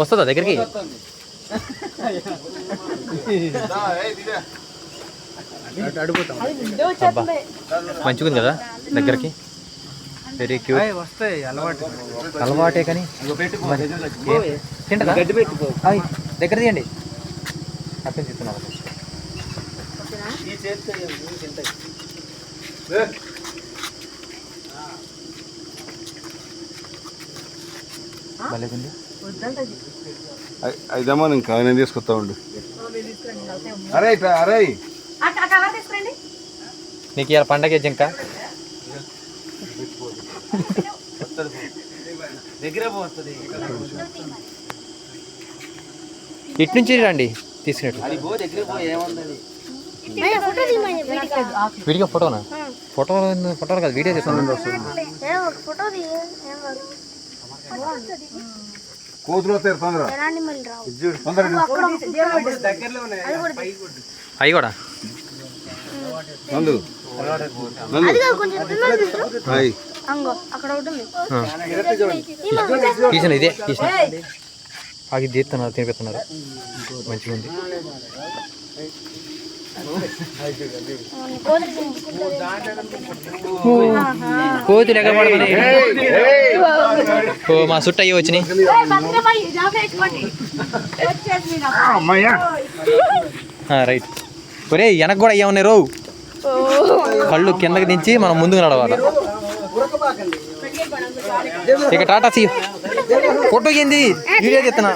వస్తుందా దగ్గరికి? మంచిగా ఉంది కదా దగ్గరికి. Very cute. వస్తాయి అలవాటే కానీ తింటదా? దగ్గర తీయండి. అర్థం చెప్తున్నారు. అయిదమ్మా ఇంకా నేను తీసుకొస్తా ఉండు. అరే అరే నీకు ఇవాళ పండగ జింక ఇటు నుంచి రండి తీసుకున్నట్టు. వీడియో ఫోటోనా? ఫోటోలు కాదు వీడియో తీసుకున్నాను. కోతులు వస్తాయి తొందర అవి కూడా తీసిన ఇదే తీసిన అది తీస్తున్నారు తినిపిస్తున్నారు. మంచిగా ఉంది. కోతులు ఎక్కడ పడుతున్నాయి? ఓ మా చుట్టూ అయ్యి వచ్చినాయి. రైట్. ఒరే వెనక్కి కూడా అయ్యా ఉన్నాయి. రోవు కళ్ళు కిందకి దించి మనం ముందుకు నడవాలి. ఇక టాటా సీ ఫోటో ఏంది వీడియో తీస్తున్నా.